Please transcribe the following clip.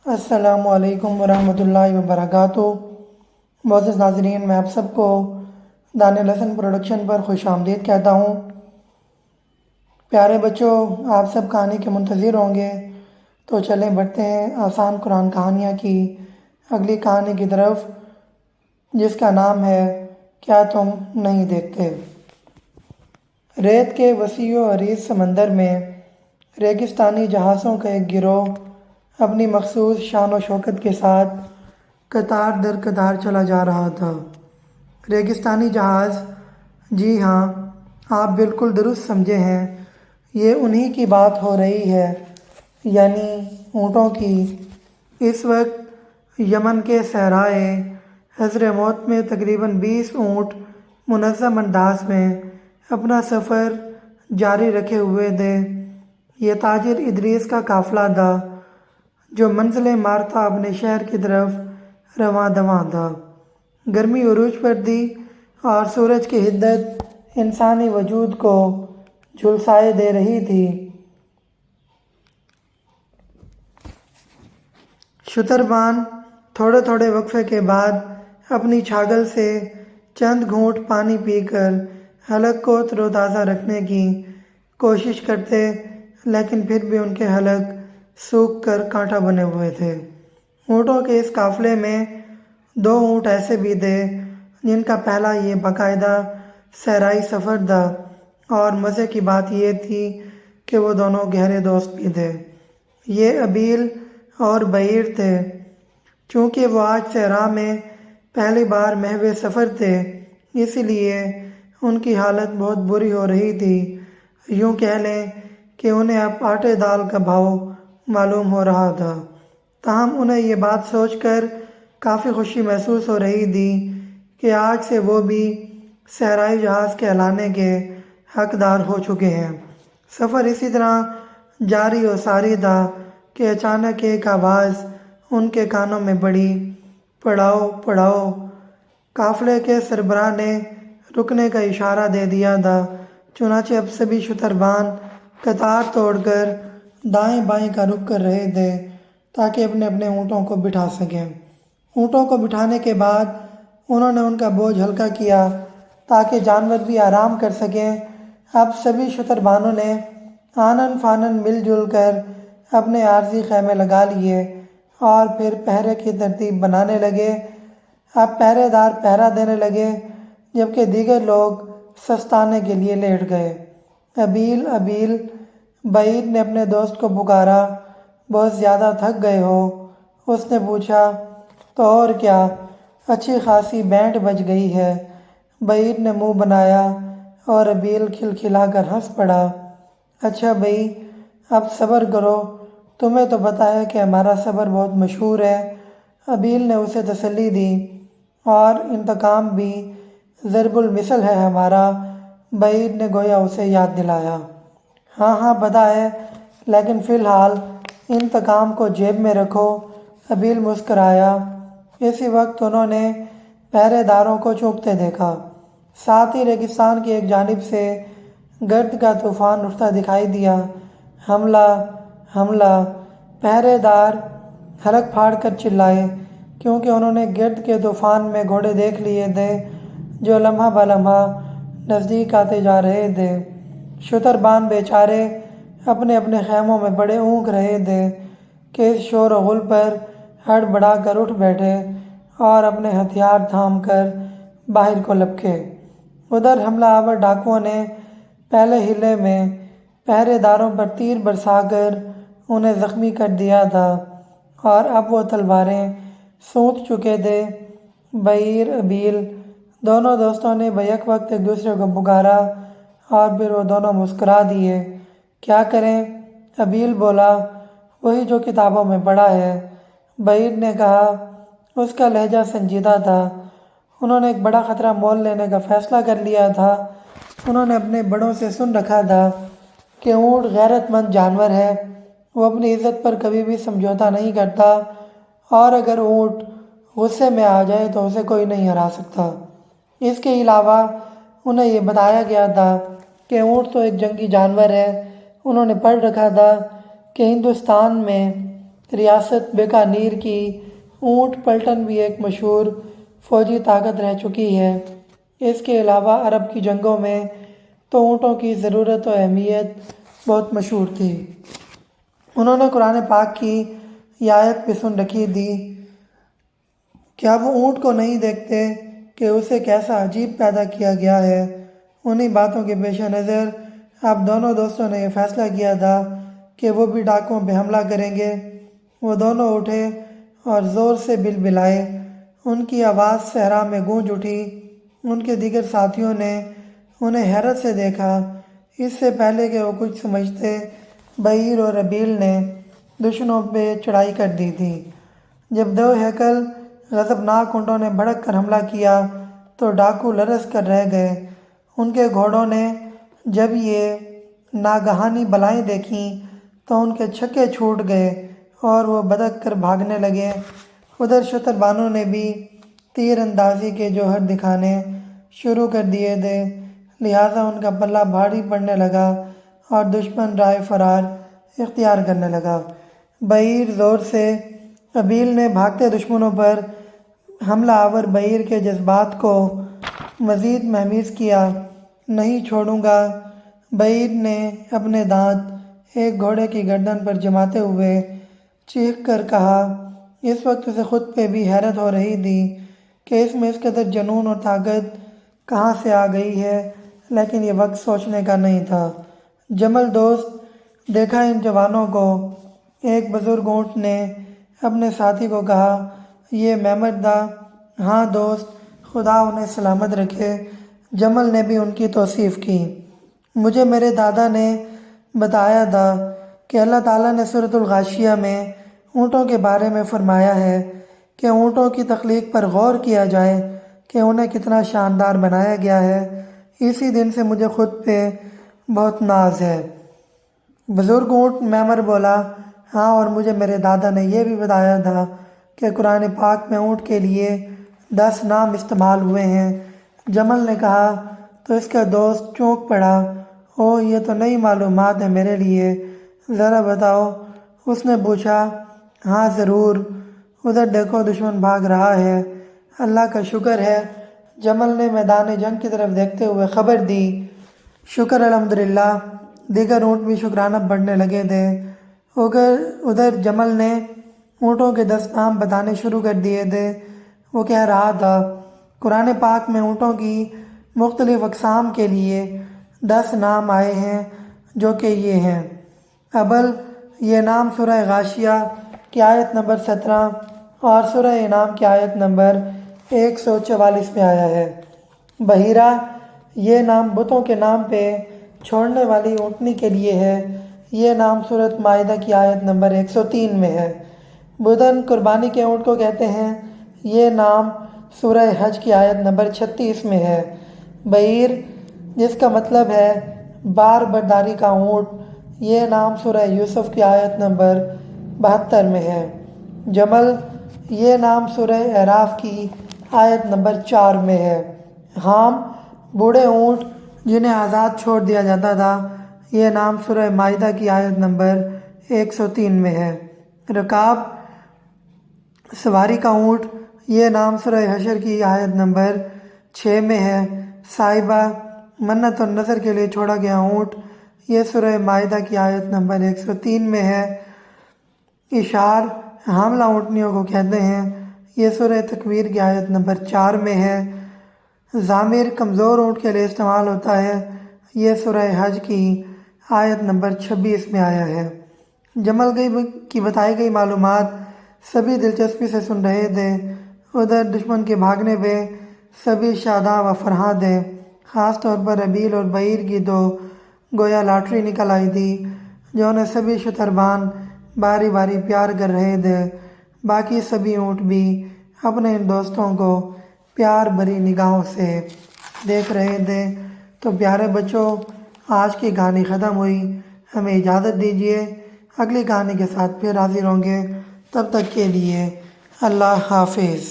السلام علیکم ورحمۃ اللہ وبرکاتہ۔ معزز ناظرین، میں آپ سب کو دانیال حسن پروڈکشن پر خوش آمدید کہتا ہوں۔ پیارے بچوں، آپ سب کہانی کے منتظر ہوں گے، تو چلیں بڑھتے ہیں آسان قرآن کہانیاں کی اگلی کہانی کی طرف، جس کا نام ہے کیا تم نہیں دیکھتے۔ ریت کے وسیع و عریض سمندر میں ریگستانی جہازوں کا ایک گروہ اپنی مخصوص شان و شوکت کے ساتھ قطار در قطار چلا جا رہا تھا۔ ریگستانی جہاز، جی ہاں، آپ بالکل درست سمجھے ہیں، یہ انہی کی بات ہو رہی ہے، یعنی اونٹوں کی۔ اس وقت یمن کے صحرائے حضرموت میں تقریباً 20 اونٹ منظم انداز میں اپنا سفر جاری رکھے ہوئے تھے۔ یہ تاجر ادریس کا قافلہ تھا، جو منزل مارتا اپنے شہر کی طرف رواں دواں تھا۔ گرمی عروج پر تھی اور سورج کی حدت انسانی وجود کو جھلسائے دے رہی تھی۔ شتربان تھوڑے تھوڑے وقفے کے بعد اپنی چھاگل سے چند گھونٹ پانی پی کر حلق کو تر و تازہ رکھنے کی کوشش کرتے، لیکن پھر بھی ان کے حلق سوکھ کر کانٹا بنے ہوئے تھے۔ اونٹوں کے اس قافلے میں 2 اونٹ ایسے بھی تھے جن کا پہلا یہ باقاعدہ صحرائی سفر تھا، اور مزے کی بات یہ تھی کہ وہ دونوں گہرے دوست بھی تھے۔ یہ ابیل اور بعیر تھے۔ چونکہ وہ آج صحرا میں پہلی بار محو سفر تھے، اس لیے ان کی حالت بہت بری ہو رہی تھی۔ یوں کہہ لیں کہ انہیں اب آٹے دال کا بھاؤ معلوم ہو رہا تھا۔ تاہم انہیں یہ بات سوچ کر کافی خوشی محسوس ہو رہی تھی کہ آج سے وہ بھی صحرائی جہاز کہلانے کے حقدار ہو چکے ہیں۔ سفر اسی طرح جاری و ساری تھا کہ اچانک ایک آواز ان کے کانوں میں پڑی، پڑاؤ پڑاؤ۔ قافلے کے سربراہ نے رکنے کا اشارہ دے دیا تھا، چنانچہ اب سبھی شتربان قطار توڑ کر دائیں بائیں کا رخ کر رہے تھے تاکہ اپنے اپنے اونٹوں کو بٹھا سکیں۔ اونٹوں کو بٹھانے کے بعد انہوں نے ان کا بوجھ ہلکا کیا تاکہ جانور بھی آرام کر سکیں۔ اب سبھی شتربانوں نے آنن فانن مل جل کر اپنے عارضی خیمے لگا لیے اور پھر پہرے کی ترتیب بنانے لگے۔ اب پہرے دار پہرا دینے لگے، جبکہ دیگر لوگ سستانے کے لیے لیٹ گئے۔ ابیل ابیل، بعیر نے اپنے دوست کو پکارا، بہت زیادہ تھک گئے ہو؟ اس نے پوچھا۔ تو اور کیا، اچھی خاصی بینٹ بج گئی ہے، بعیر نے منہ بنایا، اور ابیل کھلکھلا کر ہنس پڑا۔ اچھا بھئی، اب صبر کرو، تمہیں تو پتہ ہے کہ ہمارا صبر بہت مشہور ہے، ابیل نے اسے تسلی دی۔ اور انتقام بھی ضرب المثل ہے ہمارا، بعیر نے گویا اسے یاد دلایا۔ ہاں ہاں پتہ ہے، لیکن فی الحال انتقام کو جیب میں رکھو، ابیل مسکرایا۔ اسی وقت انہوں نے پہرے داروں کو چونکتے دیکھا۔ ساتھ ہی ریگستان کی ایک جانب سے گرد کا طوفان اٹھتا دکھائی دیا۔ حملہ حملہ! پہرے دار حلق پھاڑ کر چلائے، کیونکہ انہوں نے گرد کے طوفان میں گھوڑے دیکھ لیے تھے جو لمحہ بہ لمحہ نزدیک آتے جا رہے تھے۔ شتربان بیچارے اپنے اپنے خیموں میں بڑے اونگ رہے تھے کہ اس شور و غل پر ہڑبڑا کر اٹھ بیٹھے اور اپنے ہتھیار تھام کر باہر کو لپکے۔ ادھر حملہ آور ڈاکوؤں نے پہلے حلے میں پہرے داروں پر تیر برسا کر انہیں زخمی کر دیا تھا، اور اب وہ تلواریں سونت چکے تھے۔ بعیر ابیل دونوں دوستوں نے بیک وقت ایک دوسرے کو پکارا، اور پھر وہ دونوں مسکرا دیے۔ کیا کریں؟ ابیل بولا، وہی جو کتابوں میں پڑھا ہے۔ بعیر نے کہا۔ اس کا لہجہ سنجیدہ تھا۔ انہوں نے ایک بڑا خطرہ مول لینے کا فیصلہ کر لیا تھا۔ انہوں نے اپنے بڑوں سے سن رکھا تھا کہ اونٹ غیرت مند جانور ہے، وہ اپنی عزت پر کبھی بھی سمجھوتا نہیں کرتا، اور اگر اونٹ غصے میں آ جائے تو اسے کوئی نہیں ہرا سکتا۔ اس کے علاوہ انہیں یہ بتایا گیا تھا کہ اونٹ تو ایک جنگی جانور ہے۔ انہوں نے پڑھ رکھا تھا کہ ہندوستان میں ریاست بیکانیر کی اونٹ پلٹن بھی ایک مشہور فوجی طاقت رہ چکی ہے۔ اس کے علاوہ عرب کی جنگوں میں تو اونٹوں کی ضرورت و اہمیت بہت مشہور تھی۔ انہوں نے قرآن پاک کی یہ آیت بھی سن رکھی تھی، کیا وہ اونٹ کو نہیں دیکھتے کہ اسے کیسا عجیب پیدا کیا گیا ہے؟ انہی باتوں کے پیش نظر اب دونوں دوستوں نے یہ فیصلہ کیا تھا کہ وہ بھی ڈاکوؤں پہ حملہ کریں گے۔ وہ دونوں اٹھے اور زور سے بلبلائے۔ ان کی آواز صحرا میں گونج اٹھی۔ ان کے دیگر ساتھیوں نے انہیں حیرت سے دیکھا۔ اس سے پہلے کہ وہ کچھ سمجھتے، بحیر اور ابیل نے دشمنوں پہ چڑھائی کر دی تھی۔ جب دو ہیکل غضبناک اونٹوں نے بھڑک کر حملہ کیا تو ڈاکو لرز کر رہ گئے۔ ان کے گھوڑوں نے جب یہ ناگہانی بلائیں دیکھیں تو ان کے چھکے چھوٹ گئے اور وہ بدک کر بھاگنے لگے۔ ادھر شتر بانوں نے بھی تیر اندازی کے جوہر دکھانے شروع کر دیے تھے، لہٰذا ان کا پلہ بھاری پڑنے لگا اور دشمن رائے فرار اختیار کرنے لگا۔ بحیر زور سے، ابیل نے بھاگتے دشمنوں پر حملہ آور بحیر کے جذبات کو مزید مہمیز کیا۔ نہیں چھوڑوں گا، بحیر نے اپنے دانت ایک گھوڑے کی گردن پر جماتے ہوئے چیخ کر کہا۔ اس وقت اسے خود پہ بھی حیرت ہو رہی تھی کہ اس میں اس قدر جنون اور طاقت کہاں سے آ گئی ہے، لیکن یہ وقت سوچنے کا نہیں تھا۔ جمل دوست، دیکھا ان جوانوں کو؟ ایک بزرگ اونٹ نے اپنے ساتھی کو کہا۔ یہ میمر تھا۔ ہاں دوست، خدا انہیں سلامت رکھے۔ جمل نے بھی ان کی توصیف کی۔ مجھے میرے دادا نے بتایا تھا کہ اللہ تعالیٰ نے سورۃ الغاشیہ میں اونٹوں کے بارے میں فرمایا ہے کہ اونٹوں کی تخلیق پر غور کیا جائے کہ انہیں کتنا شاندار بنایا گیا ہے۔ اسی دن سے مجھے خود پہ بہت ناز ہے۔ بزرگ اونٹ میمر بولا، ہاں، اور مجھے میرے دادا نے یہ بھی بتایا تھا کہ قرآن پاک میں اونٹ کے لیے 10 نام استعمال ہوئے ہیں۔ جمل نے کہا تو اس کا دوست چونک پڑا۔ اوہ، یہ تو نئی معلومات ہے میرے لیے، ذرا بتاؤ۔ اس نے پوچھا۔ ہاں ضرور، ادھر دیکھو دشمن بھاگ رہا ہے۔ اللہ کا شکر ہے، جمل نے میدان جنگ کی طرف دیکھتے ہوئے خبر دی۔ شکر الحمدللہ، دیگر اونٹ بھی شکرانہ پڑھنے لگے تھے۔ ادھر جمل نے اونٹوں کے 10 نام بتانے شروع کر دیے تھے۔ وہ کہہ رہا تھا، قرآن پاک میں اونٹوں کی مختلف اقسام کے لیے 10 نام آئے ہیں، جو کہ یہ ہیں۔ اول، یہ نام سورہ غاشیہ کی آیت نمبر 17 اور سورہ انعام کی آیت نمبر 144 میں آیا ہے۔ بحیرہ، یہ نام بتوں کے نام پہ چھوڑنے والی اونٹنی کے لیے ہے۔ یہ نام سورۃ مائدہ کی آیت نمبر 103 میں ہے۔ بدن، قربانی کے اونٹ کو کہتے ہیں۔ یہ نام سورہ حج کی آیت نمبر 36 میں ہے۔ بحیر، جس کا مطلب ہے بار برداری کا اونٹ، یہ نام سورہ یوسف کی آیت نمبر 72 میں ہے۔ جمل، یہ نام سورہ اعراف کی آیت نمبر 4 میں ہے۔ حام، بوڑھے اونٹ جنہیں آزاد چھوڑ دیا جاتا تھا، یہ نام سورہ مائدہ کی آیت نمبر 103 میں ہے۔ رکاب، سواری کا اونٹ، یہ نام سورہ حشر کی آیت نمبر 6 میں ہے۔ صائبہ، منت اور نذر کے لیے چھوڑا گیا اونٹ، یہ سورہ مائدہ کی آیت نمبر 103 میں ہے۔ اشار، حاملہ اونٹنیوں کو کہتے ہیں، یہ سورہ تکویر کی آیت نمبر 4 میں ہے۔ ضامر، کمزور اونٹ کے لیے استعمال ہوتا ہے، یہ سورہ حج کی آیت نمبر 26 میں آیا ہے۔ جمل کی بتائی گئی معلومات سبھی دلچسپی سے سن رہے تھے۔ ادھر دشمن کے بھاگنے پہ سبھی شاداب و فرحاں تھے۔ خاص طور پر ابیل اور بحیر کی تو گویا لاٹری نکل آئی تھی، جو انہیں سبھی شتربان باری باری پیار کر رہے تھے۔ باقی سبھی اونٹ بھی اپنے ان دوستوں کو پیار بھری نگاہوں سے دیکھ رہے تھے۔ تو پیارے بچوں، آج کی کہانی ختم ہوئی۔ ہمیں اجازت دیجیے، اگلی کہانی کے ساتھ پھر حاضر ہوں گے۔ تب تک کے لیے اللہ حافظ۔